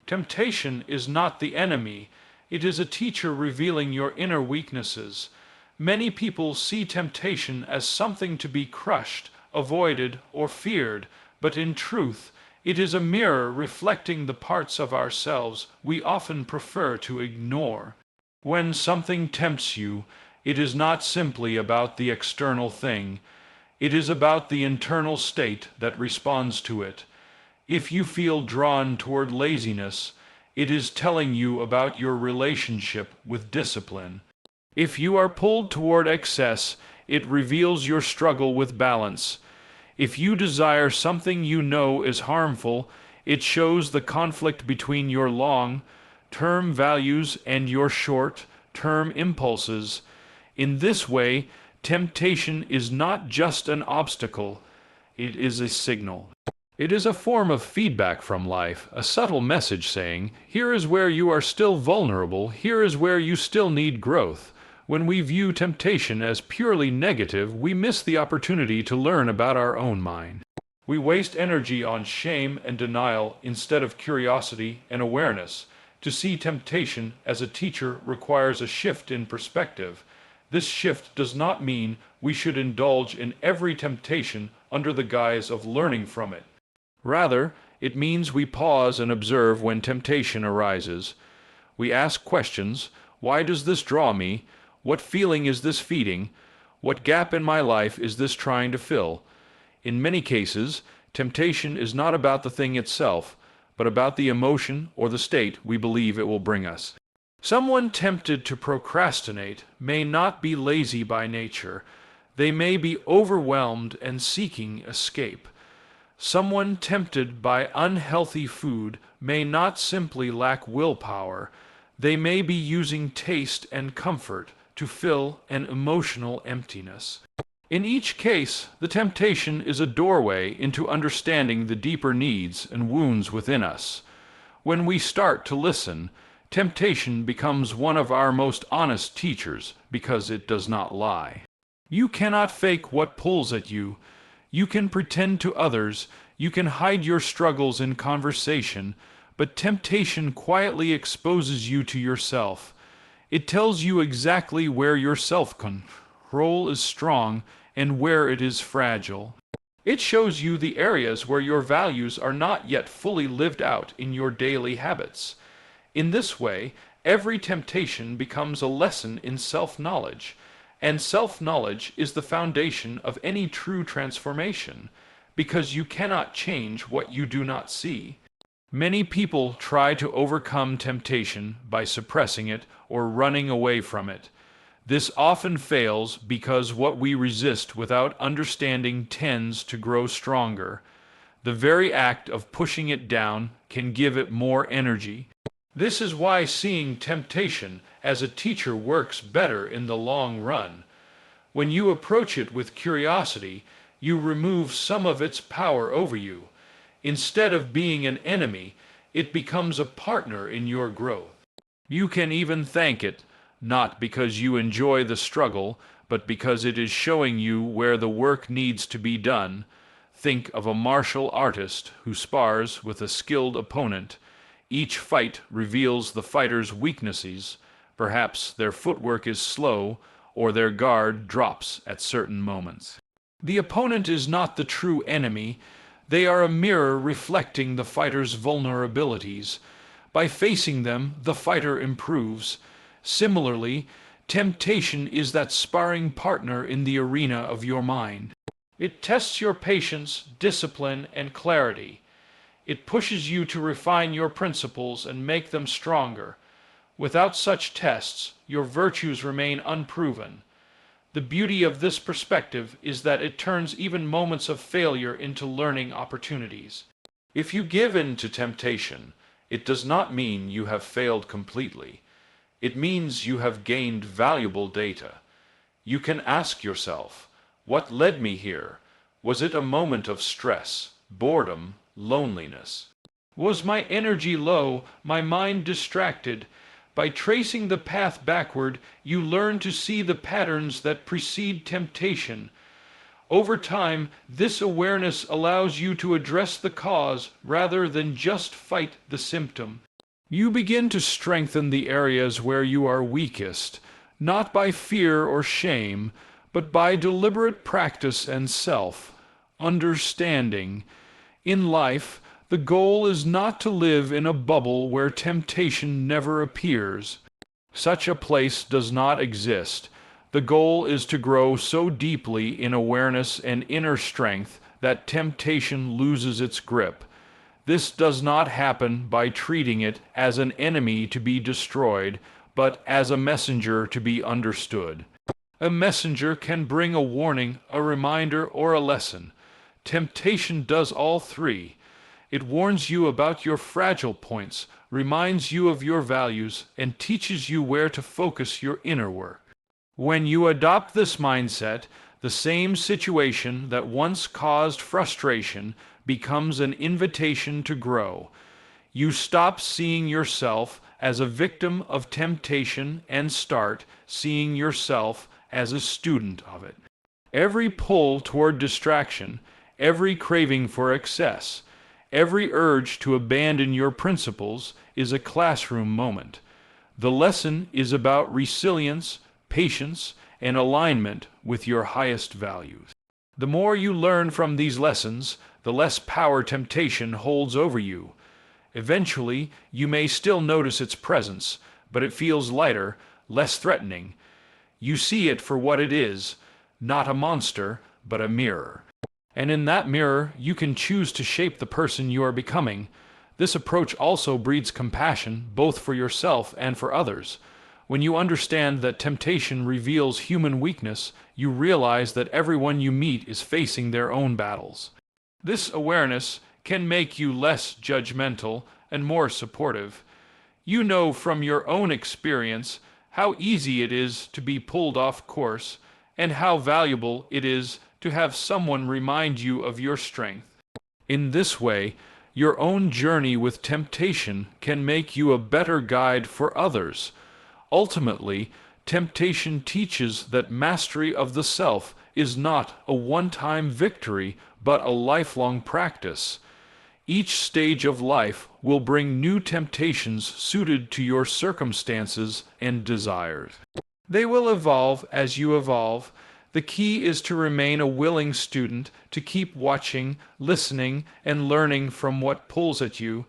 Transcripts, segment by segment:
Temptation is not the enemy. It is a teacher revealing your inner weaknesses. Many people see temptation as something to be crushed, avoided, or feared, but in truth, it is a mirror reflecting the parts of ourselves we often prefer to ignore. When something tempts you, it is not simply about the external thing. It is about the internal state that responds to it. If you feel drawn toward laziness, it is telling you about your relationship with discipline. If you are pulled toward excess, it reveals your struggle with balance. If you desire something you know is harmful, it shows the conflict between your long-term values and your short-term impulses. In this way, temptation is not just an obstacle, it is a signal. It is a form of feedback from life, a subtle message saying, here is where you are still vulnerable, here is where you still need growth. When we view temptation as purely negative, we miss the opportunity to learn about our own mind. We waste energy on shame and denial instead of curiosity and awareness. To see temptation as a teacher requires a shift in perspective. This shift does not mean we should indulge in every temptation under the guise of learning from it. Rather, it means we pause and observe when temptation arises. We ask questions: why does this draw me? What feeling is this feeding? What gap in my life is this trying to fill? In many cases, temptation is not about the thing itself, but about the emotion or the state we believe it will bring us. Someone tempted to procrastinate may not be lazy by nature. They may be overwhelmed and seeking escape. Someone tempted by unhealthy food may not simply lack willpower. They may be using taste and comfort to fill an emotional emptiness. In each case, the temptation is a doorway into understanding the deeper needs and wounds within us. When we start to listen, temptation becomes one of our most honest teachers because it does not lie. You cannot fake what pulls at you. You can pretend to others, you can hide your struggles in conversation, but temptation quietly exposes you to yourself. It tells you exactly where your self-control is strong and where it is fragile. It shows you the areas where your values are not yet fully lived out in your daily habits. In this way, every temptation becomes a lesson in self-knowledge, and self-knowledge is the foundation of any true transformation, because you cannot change what you do not see. Many people try to overcome temptation by suppressing it or running away from it. This often fails because what we resist without understanding tends to grow stronger. The very act of pushing it down can give it more energy. This is why seeing temptation as a teacher works better in the long run. When you approach it with curiosity, you remove some of its power over you. Instead of being an enemy, it becomes a partner in your growth. You can even thank it, not because you enjoy the struggle, but because it is showing you where the work needs to be done. Think of a martial artist who spars with a skilled opponent. Each fight reveals the fighter's weaknesses. Perhaps their footwork is slow, or their guard drops at certain moments. The opponent is not the true enemy. They are a mirror reflecting the fighter's vulnerabilities. By facing them, the fighter improves. Similarly, temptation is that sparring partner in the arena of your mind. It tests your patience, discipline, and clarity. It pushes you to refine your principles and make them stronger. Without such tests, your virtues remain unproven. The beauty of this perspective is that it turns even moments of failure into learning opportunities. If you give in to temptation, it does not mean you have failed completely. It means you have gained valuable data. You can ask yourself, what led me here? Was it a moment of stress, boredom, loneliness? Was my energy low, my mind distracted? By tracing the path backward, you learn to see the patterns that precede temptation. Over time, this awareness allows you to address the cause rather than just fight the symptom. You begin to strengthen the areas where you are weakest, not by fear or shame, but by deliberate practice and self-understanding. In life, the goal is not to live in a bubble where temptation never appears. Such a place does not exist. The goal is to grow so deeply in awareness and inner strength that temptation loses its grip. This does not happen by treating it as an enemy to be destroyed, but as a messenger to be understood. A messenger can bring a warning, a reminder, or a lesson. Temptation does all three. It warns you about your fragile points, reminds you of your values, and teaches you where to focus your inner work. When you adopt this mindset, the same situation that once caused frustration becomes an invitation to grow. You stop seeing yourself as a victim of temptation and start seeing yourself as a student of it. Every pull toward distraction, every craving for excess, every urge to abandon your principles is a classroom moment. The lesson is about resilience, patience, and alignment with your highest values. The more you learn from these lessons, the less power temptation holds over you. Eventually, you may still notice its presence, but it feels lighter, less threatening. You see it for what it is, not a monster, but a mirror. And in that mirror, you can choose to shape the person you are becoming. This approach also breeds compassion, both for yourself and for others. When you understand that temptation reveals human weakness, you realize that everyone you meet is facing their own battles. This awareness can make you less judgmental and more supportive. You know from your own experience how easy it is to be pulled off course, and how valuable it is to have someone remind you of your strength. In this way, your own journey with temptation can make you a better guide for others. Ultimately, temptation teaches that mastery of the self is not a one-time victory, but a lifelong practice. Each stage of life will bring new temptations suited to your circumstances and desires. They will evolve as you evolve. The key is to remain a willing student, to keep watching, listening, and learning from what pulls at you.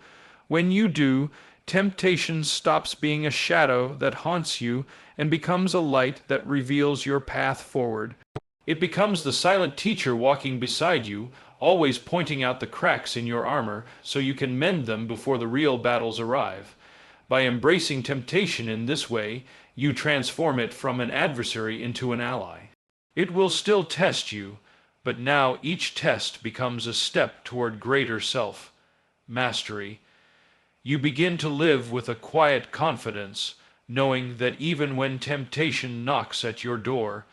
When you do, temptation stops being a shadow that haunts you and becomes a light that reveals your path forward. It becomes the silent teacher walking beside you, always pointing out the cracks in your armor so you can mend them before the real battles arrive. By embracing temptation in this way, you transform it from an adversary into an ally. It will still test you, but now each test becomes a step toward greater self-mastery. You begin to live with a quiet confidence, knowing that even when temptation knocks at your door,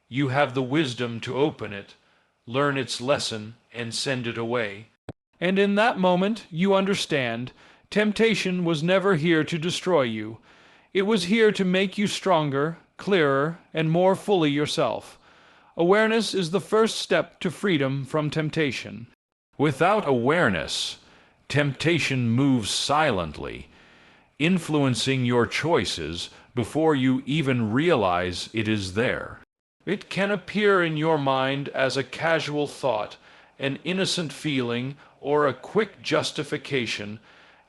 you have the wisdom to open it, learn its lesson, and send it away. And in that moment, you understand, temptation was never here to destroy you. It was here to make you stronger, clearer, and more fully yourself. Awareness is the first step to freedom from temptation. Without awareness, temptation moves silently, influencing your choices before you even realize it is there. It can appear in your mind as a casual thought, an innocent feeling, or a quick justification,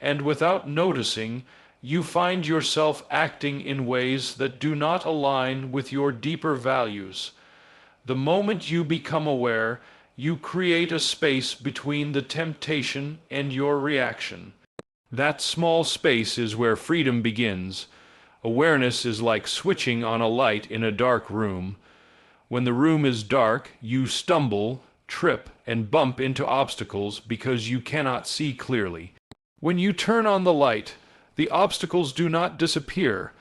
and without noticing, you find yourself acting in ways that do not align with your deeper values. The moment you become aware, you create a space between the temptation and your reaction. That small space is where freedom begins. Awareness is like switching on a light in a dark room. When the room is dark, you stumble, trip, and bump into obstacles because you cannot see clearly. When you turn on the light, the obstacles do not disappear,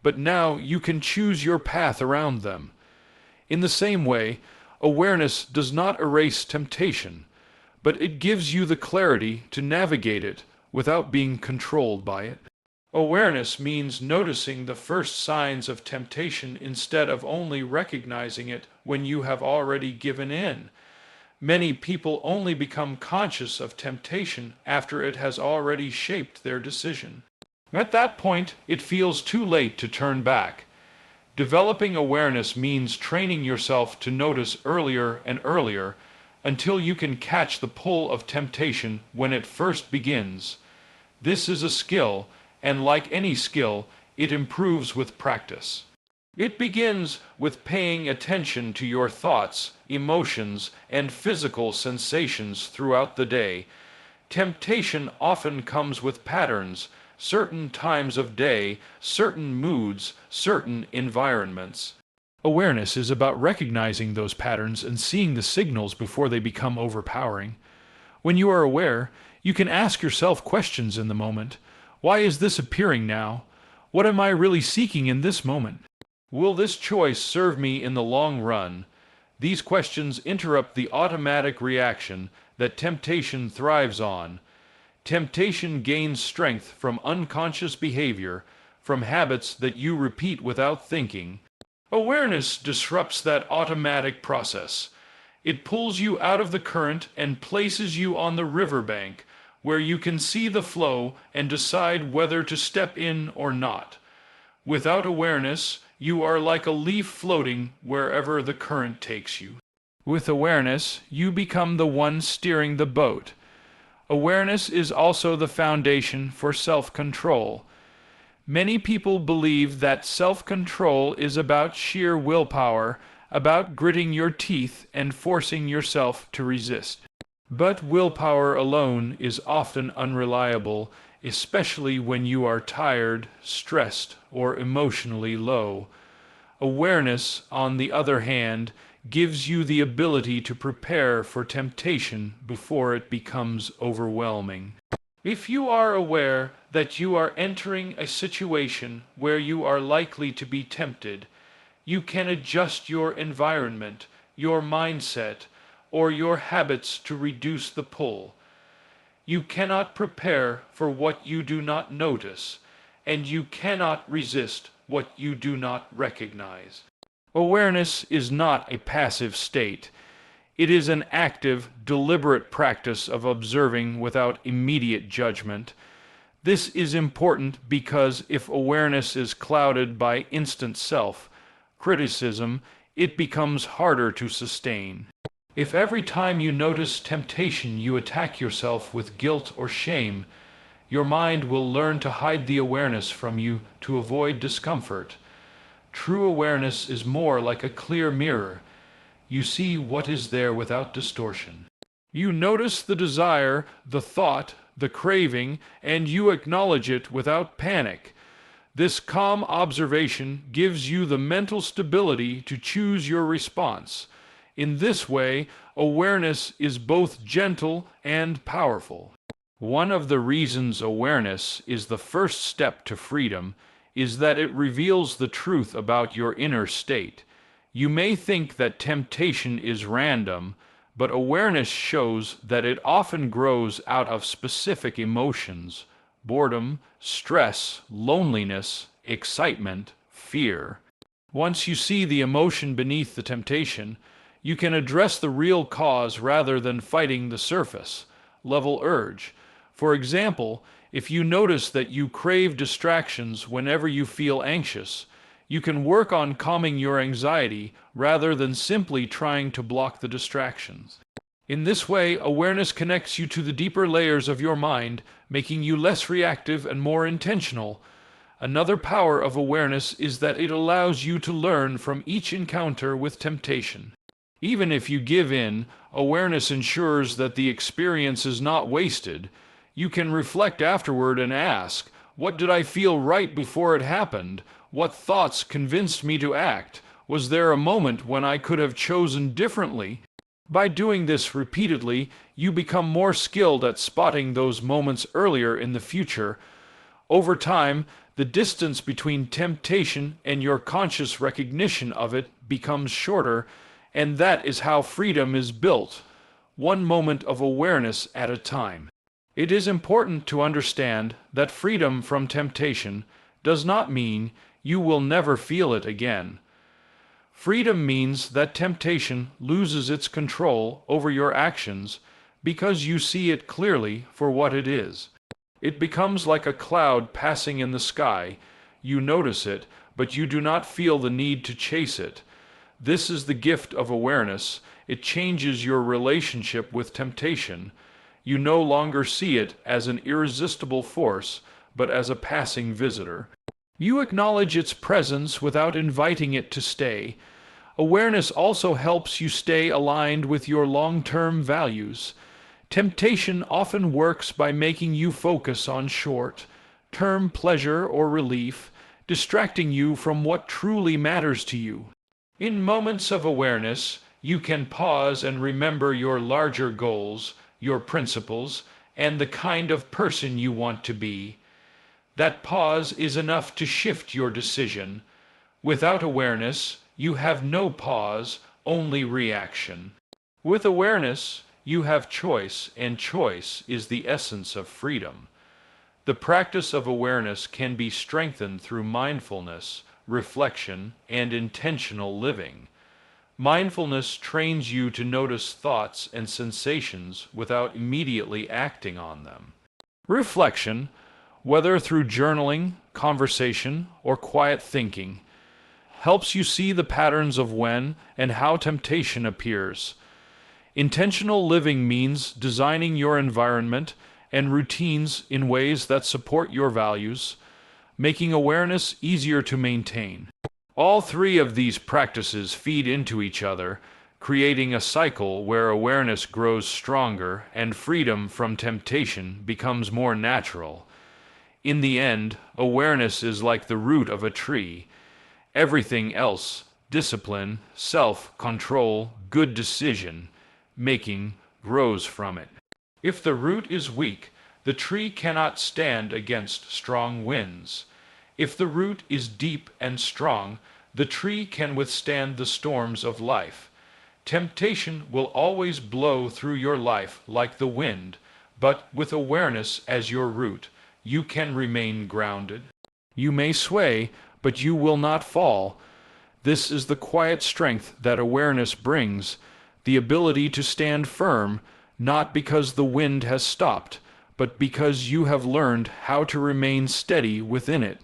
but now you can choose your path around them. In the same way, awareness does not erase temptation, but it gives you the clarity to navigate it without being controlled by it. Awareness means noticing the first signs of temptation instead of only recognizing it when you have already given in. Many people only become conscious of temptation after it has already shaped their decision. At that point, it feels too late to turn back. Developing awareness means training yourself to notice earlier and earlier until you can catch the pull of temptation when it first begins. This is a skill, and like any skill, it improves with practice. It begins with paying attention to your thoughts, emotions, and physical sensations throughout the day. Temptation often comes with patterns, certain times of day, certain moods, certain environments. Awareness is about recognizing those patterns and seeing the signals before they become overpowering. When you are aware, you can ask yourself questions in the moment. Why is this appearing now? What am I really seeking in this moment? Will this choice serve me in the long run? These questions interrupt the automatic reaction that temptation thrives on. Temptation gains strength from unconscious behavior, from habits that you repeat without thinking. Awareness disrupts that automatic process. It pulls you out of the current and places you on the riverbank, where you can see the flow and decide whether to step in or not. Without awareness, you are like a leaf floating wherever the current takes you. With awareness, you become the one steering the boat. Awareness is also the foundation for self-control. Many people believe that self-control is about sheer willpower, about gritting your teeth and forcing yourself to resist. But willpower alone is often unreliable, especially when you are tired, stressed, or emotionally low. Awareness, on the other hand, gives you the ability to prepare for temptation before it becomes overwhelming. If you are aware that you are entering a situation where you are likely to be tempted, you can adjust your environment, your mindset, or your habits to reduce the pull. You cannot prepare for what you do not notice, and you cannot resist what you do not recognize. Awareness is not a passive state. It is an active, deliberate practice of observing without immediate judgment. This is important because if awareness is clouded by instant self-criticism, it becomes harder to sustain. If every time you notice temptation you attack yourself with guilt or shame, your mind will learn to hide the awareness from you to avoid discomfort. True awareness is more like a clear mirror. You see what is there without distortion. You notice the desire, the thought, the craving, and you acknowledge it without panic. This calm observation gives you the mental stability to choose your response. In this way, awareness is both gentle and powerful. One of the reasons awareness is the first step to freedom is that it reveals the truth about your inner state. You may think that temptation is random, but awareness shows that it often grows out of specific emotions: boredom, stress, loneliness, excitement, fear. Once you see the emotion beneath the temptation, you can address the real cause rather than fighting the surface level urge. For example, if you notice that you crave distractions whenever you feel anxious, you can work on calming your anxiety rather than simply trying to block the distractions. In this way, awareness connects you to the deeper layers of your mind, making you less reactive and more intentional. Another power of awareness is that it allows you to learn from each encounter with temptation. Even if you give in, awareness ensures that the experience is not wasted. You can reflect afterward and ask, what did I feel right before it happened? What thoughts convinced me to act? Was there a moment when I could have chosen differently? By doing this repeatedly, you become more skilled at spotting those moments earlier in the future. Over time, the distance between temptation and your conscious recognition of it becomes shorter, and that is how freedom is built, one moment of awareness at a time. It is important to understand that freedom from temptation does not mean you will never feel it again. Freedom means that temptation loses its control over your actions because you see it clearly for what it is. It becomes like a cloud passing in the sky. You notice it, but you do not feel the need to chase it. This is the gift of awareness. It changes your relationship with temptation. You no longer see it as an irresistible force, but as a passing visitor. You acknowledge its presence without inviting it to stay. Awareness also helps you stay aligned with your long-term values. Temptation often works by making you focus on short-term pleasure or relief, distracting you from what truly matters to you. In moments of awareness, you can pause and remember your larger goals, your principles, and the kind of person you want to be. That pause is enough to shift your decision. Without awareness, you have no pause, only reaction. With awareness, you have choice, and choice is the essence of freedom. The practice of awareness can be strengthened through mindfulness, reflection, and intentional living. Mindfulness trains you to notice thoughts and sensations without immediately acting on them. Reflection, whether through journaling, conversation, or quiet thinking, helps you see the patterns of when and how temptation appears. Intentional living means designing your environment and routines in ways that support your values, making awareness easier to maintain. All three of these practices feed into each other, creating a cycle where awareness grows stronger and freedom from temptation becomes more natural. In the end, awareness is like the root of a tree. Everything else, discipline, self-control, good decision making, grows from it. If the root is weak, the tree cannot stand against strong winds. If the root is deep and strong, the tree can withstand the storms of life. Temptation will always blow through your life like the wind, but with awareness as your root, you can remain grounded. You may sway, but you will not fall. This is the quiet strength that awareness brings, the ability to stand firm, not because the wind has stopped, but because you have learned how to remain steady within it.